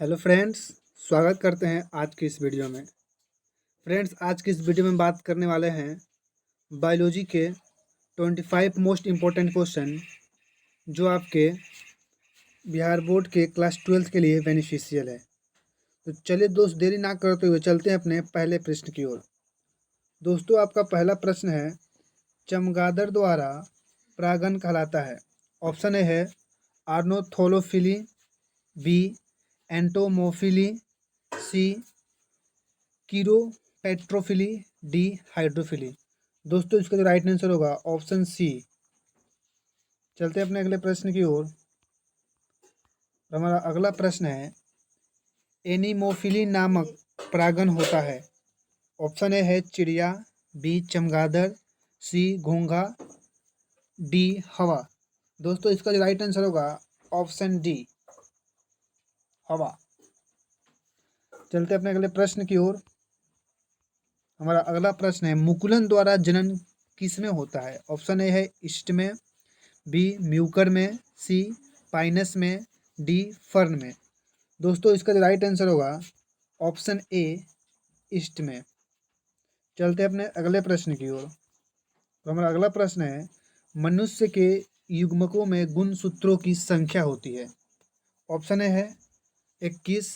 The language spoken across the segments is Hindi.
हेलो फ्रेंड्स, स्वागत करते हैं आज की इस वीडियो में। फ्रेंड्स, आज की इस वीडियो में बात करने वाले हैं बायोलॉजी के 25 मोस्ट इम्पोर्टेंट क्वेश्चन जो आपके बिहार बोर्ड के क्लास 12th के लिए बेनिफिशियल है। तो चलिए दोस्त, देरी ना करते हुए चलते हैं अपने पहले प्रश्न की ओर। दोस्तों, आपका पहला प्रश्न है, चमगादड़ द्वारा परागण कहलाता है। ऑप्शन ए है आर्नोथोलोफिली, बी एंटोमोफिली, सी कीरोपेट्रोफिली, डी हाइड्रोफिली। दोस्तों, इसका जो राइट आंसर होगा ऑप्शन सी। चलते हैं अपने अगले प्रश्न की ओर। हमारा अगला प्रश्न है, एनीमोफिली नामक परागण होता है। ऑप्शन ए है चिड़िया, बी चमगादड़, सी घोंघा, डी हवा। दोस्तों, इसका जो राइट आंसर होगा ऑप्शन डी, हवा। चलते हैं अपने अगले प्रश्न की ओर। हमारा अगला प्रश्न है, मुकुलन द्वारा जनन किसमें होता है। ऑप्शन ए है ईस्ट में, बी म्यूकर में, सी पाइनस में, डी फर्न में। दोस्तों, इसका जो राइट आंसर होगा ऑप्शन ए, ईस्ट में। चलते हैं अपने अगले प्रश्न की ओर। तो हमारा अगला प्रश्न है, मनुष्य के युग्मकों में गुणसूत्रों की संख्या होती है। ऑप्शन ए है 21,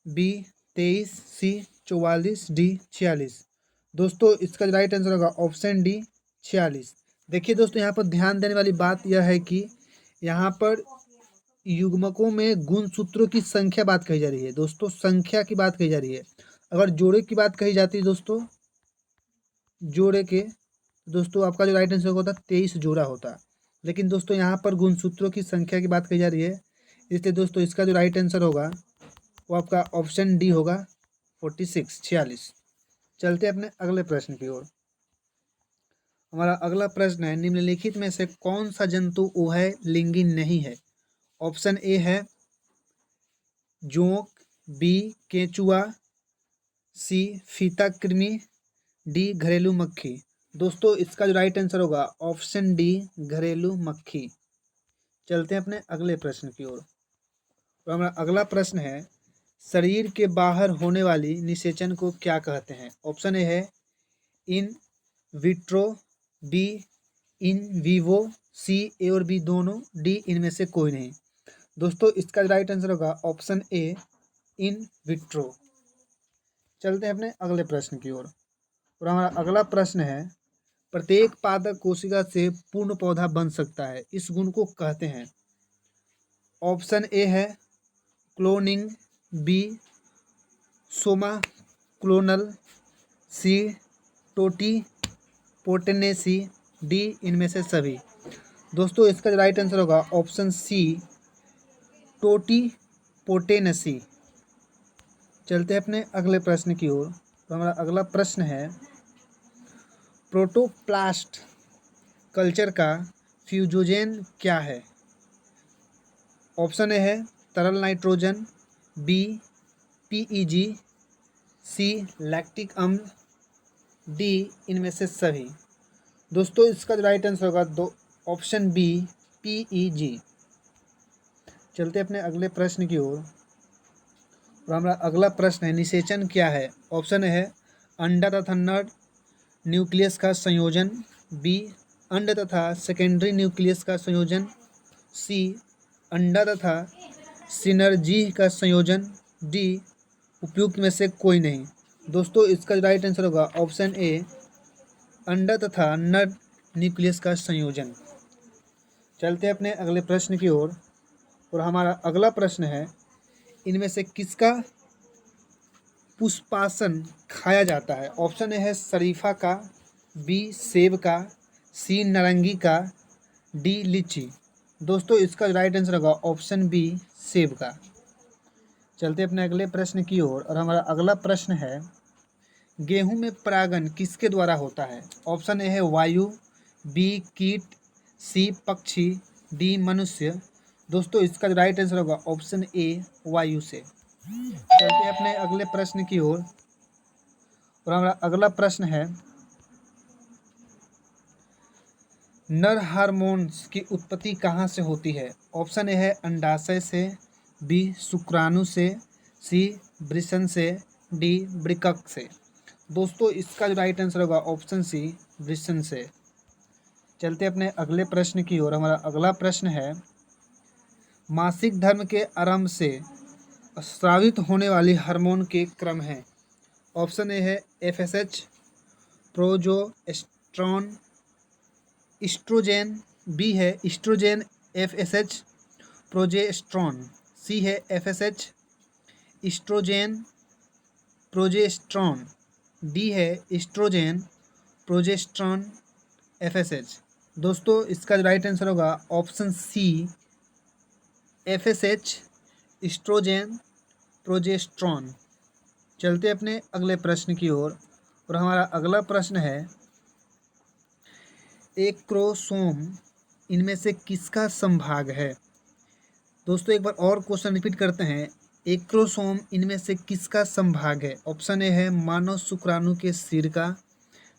बी 23, सी 44, डी 46। दोस्तों, इसका राइट आंसर होगा ऑप्शन डी, 46। देखिए दोस्तों, यहाँ पर ध्यान देने वाली बात यह है कि यहाँ पर युग्मकों में गुणसूत्रों की संख्या बात कही जा रही है। दोस्तों, संख्या की बात कही जा रही है। अगर जोड़े की बात कही जाती है दोस्तों, जोड़े के, दोस्तों आपका जो राइट आंसर होता 23 जोड़ा होता। लेकिन दोस्तों, यहाँ पर गुणसूत्रों की संख्या की बात कही जा रही है, इसलिए दोस्तों इसका जो राइट आंसर होगा वो आपका ऑप्शन डी होगा, 46, 46। चलते अपने अगले प्रश्न की ओर। हमारा अगला प्रश्न है, निम्नलिखित में से कौन सा जंतु उभय लिंगी नहीं है। ऑप्शन ए है जोंक, बी केंचुआ, सी फीता कृमि, डी घरेलू मक्खी। दोस्तों, इसका जो राइट आंसर होगा ऑप्शन डी, घरेलू मक्खी। चलते हैं अपने अगले प्रश्न की ओर। तो हमारा अगला प्रश्न है, शरीर के बाहर होने वाली निषेचन को क्या कहते हैं। ऑप्शन ए है in vitro, B in vivo, C A और बी दोनों, डी इनमें से कोई नहीं। दोस्तों, इसका राइट आंसर होगा ऑप्शन ए, इन विट्रो। चलते हैं अपने अगले प्रश्न की ओर। और हमारा अगला प्रश्न है, प्रत्येक पादप कोशिका से पूर्ण पौधा बन सकता है, इस गुण को कहते हैं। ऑप्शन ए है क्लोनिंग, बी सोमा क्लोनल, सी टोटी पोटेनेसी, डी इनमें से सभी। दोस्तों, इसका जो राइट आंसर होगा ऑप्शन सी, टोटी पोटेनेसी। चलते हैं अपने अगले प्रश्न की ओर। तो हमारा अगला प्रश्न है, प्रोटोप्लास्ट कल्चर का फ्यूजोजेन क्या है। ऑप्शन ए है तरल नाइट्रोजन, बी पीईजी, सी लैक्टिक अम्ल, डी इनमें से सभी। दोस्तों, इसका जो राइट आंसर होगा दो, ऑप्शन बी, पीईजी। चलते अपने अगले प्रश्न की ओर। और हमारा अगला प्रश्न है, निषेचन क्या है। ऑप्शन है अंडा तथा नर न्यूक्लियस का संयोजन, बी अंड तथा सेकेंडरी न्यूक्लियस का संयोजन, सी अंडा तथा सिनर्जी का संयोजन, डी उपयुक्त में से कोई नहीं। दोस्तों, इसका राइट आंसर होगा ऑप्शन ए, अंडा तथा नर न्यूक्लियस का संयोजन। चलते अपने अगले प्रश्न की ओर। और हमारा अगला प्रश्न है, इनमें से किसका पुष्पासन खाया जाता है। ऑप्शन ए है शरीफा का, बी सेब का, सी नारंगी का, डी लीची। दोस्तों, इसका राइट आंसर होगा ऑप्शन बी, सेब का। चलते अपने अगले प्रश्न की ओर। और हमारा अगला प्रश्न है, गेहूं में परागण किसके द्वारा होता है। ऑप्शन ए है वायु, बी कीट, सी पक्षी, डी मनुष्य। दोस्तों, इसका राइट आंसर होगा ऑप्शन ए, वायु से। चलते हैं अपने अगले प्रश्न की ओर। और हमारा अगला प्रश्न है, नर हार्मोन्स की उत्पत्ति कहाँ से होती है। ऑप्शन ए है अंडाशय से, बी शुक्राणु से, सी वृषण से, डी वृकक से। दोस्तों इसका जो राइट आंसर होगा ऑप्शन सी वृषण से। चलते अपने अगले प्रश्न की ओर। हमारा अगला प्रश्न है, मासिक धर्म के आरंभ से स्रावित होने वाली हार्मोन के क्रम हैं। ऑप्शन ए है एफएसएच, प्रोजेस्टेरोन, इस्ट्रोजेन, बी है इस्ट्रोजेन, एफएसएच, प्रोजेस्टेरोन, सी है एफएसएच, इस्ट्रोजेन, प्रोजेस्टेरोन, डी है इस्ट्रोजेन, प्रोजेस्टेरोन, एफएसएच। दोस्तों इसका जो राइट आंसर होगा option C FSH, estrogen, progesterone. चलते अपने अगले प्रश्न की ओर और हमारा अगला प्रश्न है, एक क्रोमोसोम इनमें से किसका संभाग है। दोस्तों एक बार और क्वेश्चन रिपीट करते हैं, एक क्रोमोसोम इनमें से किसका संभाग है। ऑप्शन ए है मानव शुक्राणु के सिर का,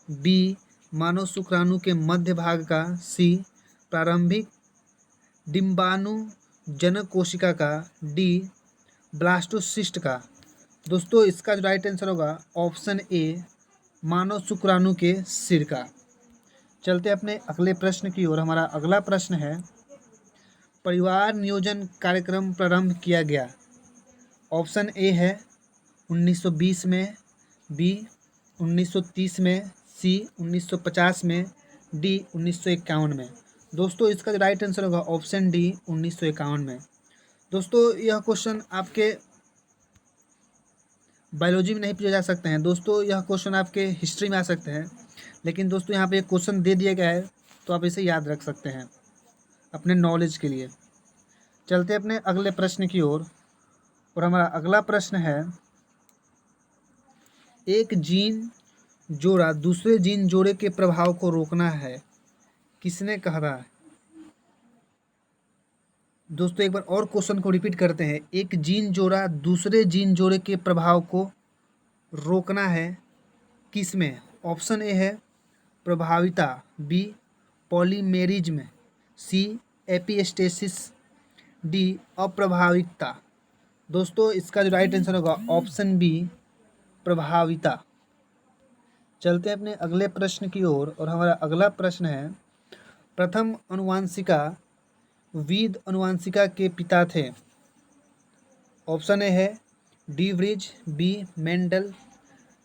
बी मानव शुक्राणु के मध्य भाग का, सी प्रारंभिक डिंबाणु जनक कोशिका का, डी ब्लास्टोसिस्ट का। दोस्तों इसका जो राइट आंसर होगा ऑप्शन ए मानव शुक्राणु के सिर का। चलते अपने अगले प्रश्न की ओर। हमारा अगला प्रश्न है, परिवार नियोजन कार्यक्रम प्रारंभ किया गया। ऑप्शन ए है 1920 में, बी 1930 में, सी 1950 में, डी 1951 में। दोस्तों इसका जो राइट आंसर होगा ऑप्शन डी 1951 में। दोस्तों यह क्वेश्चन आपके बायोलॉजी में नहीं पूछे जा सकते हैं। दोस्तों यह क्वेश्चन आपके हिस्ट्री में आ सकते हैं, लेकिन दोस्तों यहाँ पे एक क्वेश्चन दे दिया गया है तो आप इसे याद रख सकते हैं अपने नॉलेज के लिए। चलते अपने अगले प्रश्न की ओर और हमारा अगला प्रश्न है, एक जीन जोड़ा दूसरे जीन जोड़े के प्रभाव को रोकना है, किसने कहा। दोस्तों एक बार और क्वेश्चन को रिपीट करते हैं, एक जीन जोड़ा दूसरे जीन जोड़े के प्रभाव को रोकना है, किसमें। ऑप्शन ए है प्रभाविता, बी पॉलीमेरिज्म, सी एपिस्टेसिस, डी अप्रभाविकता। दोस्तों इसका जो राइट आंसर होगा ऑप्शन बी प्रभाविता। चलते हैं अपने अगले प्रश्न की ओर और हमारा अगला प्रश्न है, प्रथम अनुवांशिका विद अनुवांशिका के पिता थे। ऑप्शन ए है डी व्रिज, बी मेंडल,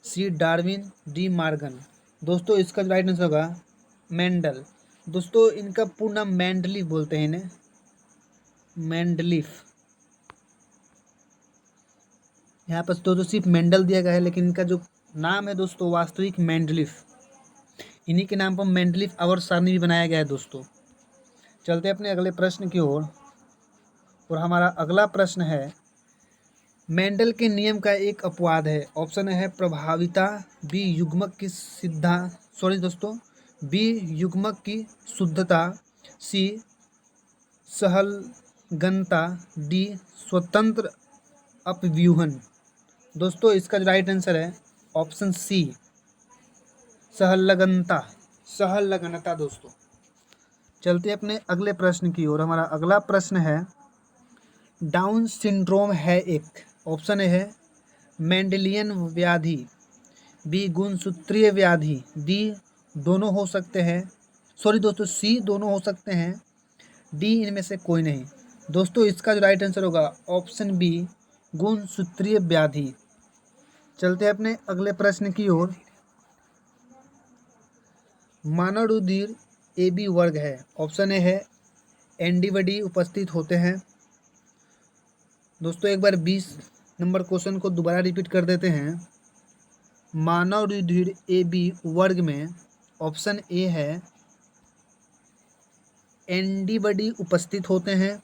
सी डार्विन, डी मार्गन। दोस्तों इसका जो राइट आंसर होगा मेंडल। दोस्तों इनका पूर्ण नाम मेंडलीफ बोलते हैं इन्हें, मेंडलीफ। यहाँ पर तो सिर्फ मेंडल दिया गया है, लेकिन इनका जो नाम है दोस्तों वास्तविक मेंडलीफ। इन्हीं के नाम पर मेंडलीफ अवार्ड सारणी भी बनाया गया है दोस्तों। चलते अपने अगले प्रश्न की ओर और हमारा अगला प्रश्न है, मेंडल के नियम का एक अपवाद है। ऑप्शन है प्रभाविता, बी युग्मक की बी युग्मक की शुद्धता, सी सहलगनता, डी स्वतंत्र अपव्यूहन। दोस्तों इसका जो राइट आंसर है ऑप्शन सी सहलगनता दोस्तों। चलते अपने अगले प्रश्न की ओर। हमारा अगला प्रश्न है, डाउन सिंड्रोम है एक। ऑप्शन ए है मेंडेलियन व्याधि, बी गुणसूत्रीय व्याधि, डी दोनों हो सकते हैं, सी दोनों हो सकते हैं, डी इनमें से कोई नहीं। दोस्तों इसका जो राइट आंसर होगा ऑप्शन बी गुणसूत्रीय व्याधि। चलते हैं अपने अगले प्रश्न की ओर। मानव रुधिर ए बी वर्ग है। ऑप्शन ए है एंटीबॉडी उपस्थित होते हैं। दोस्तों एक बार 20 नंबर क्वेश्चन को दोबारा रिपीट कर देते हैं। मानव रुधिर ए बी वर्ग में ऑप्शन ए है एंटीबॉडी उपस्थित होते हैं,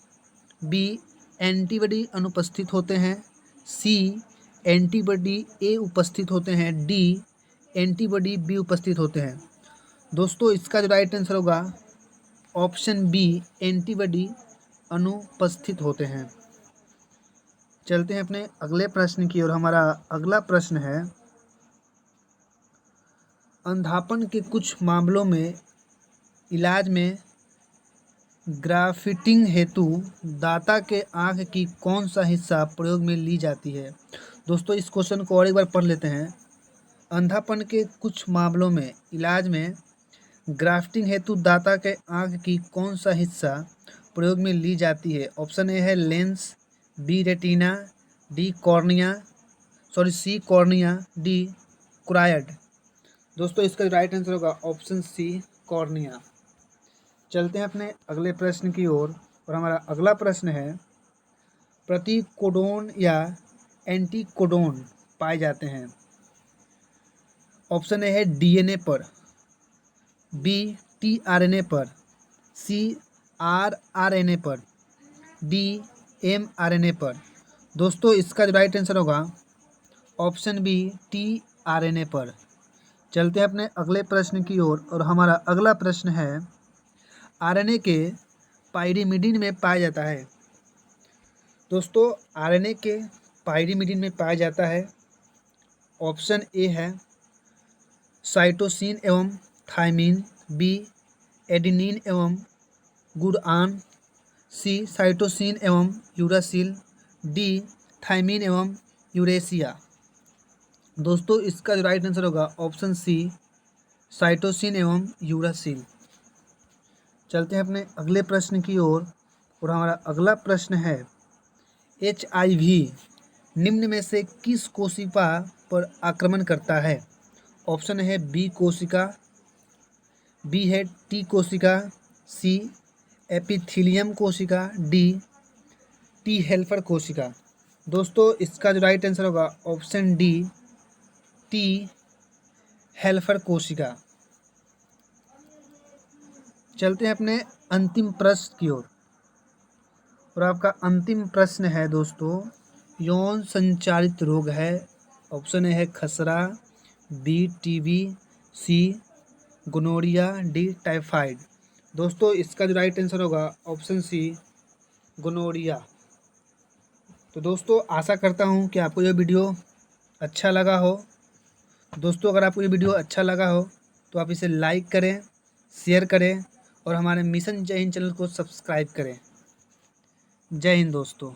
बी एंटीबॉडी अनुपस्थित होते हैं, सी एंटीबॉडी ए उपस्थित होते हैं, डी एंटीबॉडी बी उपस्थित होते हैं। दोस्तों इसका जो राइट आंसर होगा ऑप्शन बी एंटीबॉडी अनुपस्थित होते हैं। चलते हैं अपने अगले प्रश्न की ओर। हमारा अगला प्रश्न है, अंधापन के कुछ मामलों में इलाज में ग्राफ्टिंग हेतु दाता के आँख की कौन सा हिस्सा प्रयोग में ली जाती है। दोस्तों इस क्वेश्चन को और एक बार पढ़ लेते हैं। अंधापन के कुछ मामलों में इलाज में ग्राफ्टिंग हेतु दाता के आँख की कौन सा हिस्सा प्रयोग में ली जाती है। ऑप्शन ए है लेंस, बी रेटिना, सी कॉर्निया, डी क्रायड। दोस्तों इसका राइट आंसर होगा ऑप्शन सी कॉर्निया। चलते हैं अपने अगले प्रश्न की ओर और हमारा अगला प्रश्न है प्रतिकोडोन या एंटीकोडोन पाए जाते हैं। ऑप्शन ए है डीएनए पर, बी टीआरएनए पर, सी आरआरएनए पर, डी एमआरएनए पर। दोस्तों इसका राइट आंसर होगा ऑप्शन बी टीआरएनए पर। चलते हैं अपने अगले प्रश्न की ओर और हमारा अगला प्रश्न है आरएनए के पायरिमिडिन में पाया जाता है। दोस्तों आरएनए के पायरिमिडिन में पाया जाता है। ऑप्शन ए है साइटोसिन एवं थायमिन, बी एडेनिन एवं गुरआन, सी साइटोसिन एवं यूरासिल, डी थायमिन एवं यूरेसिया। दोस्तों इसका जो राइट आंसर होगा ऑप्शन सी साइटोसिन एवं यूरासिल। चलते हैं अपने अगले प्रश्न की ओर और हमारा अगला प्रश्न है HIV निम्न में से किस कोशिका पर आक्रमण करता है। ऑप्शन है बी कोशिका, बी है टी कोशिका, सी एपिथीलियम कोशिका, डी टी हेल्पर कोशिका। दोस्तों इसका जो राइट आंसर होगा ऑप्शन डी टी हेल्पर कोशिका। चलते हैं अपने अंतिम प्रश्न की ओर और आपका अंतिम प्रश्न है दोस्तों यौन संचारित रोग है। ऑप्शन ए है खसरा, बी टीबी, सी गोनोरिया, डी टाइफाइड। दोस्तों इसका जो राइट आंसर होगा ऑप्शन सी गोनोरिया। तो दोस्तों आशा करता हूँ कि आपको यह वीडियो अच्छा लगा हो। दोस्तों अगर आपको ये वीडियो अच्छा लगा हो तो आप इसे लाइक करें, शेयर करें और हमारे मिशन जय हिंद चैनल को सब्सक्राइब करें। जय हिंद दोस्तों।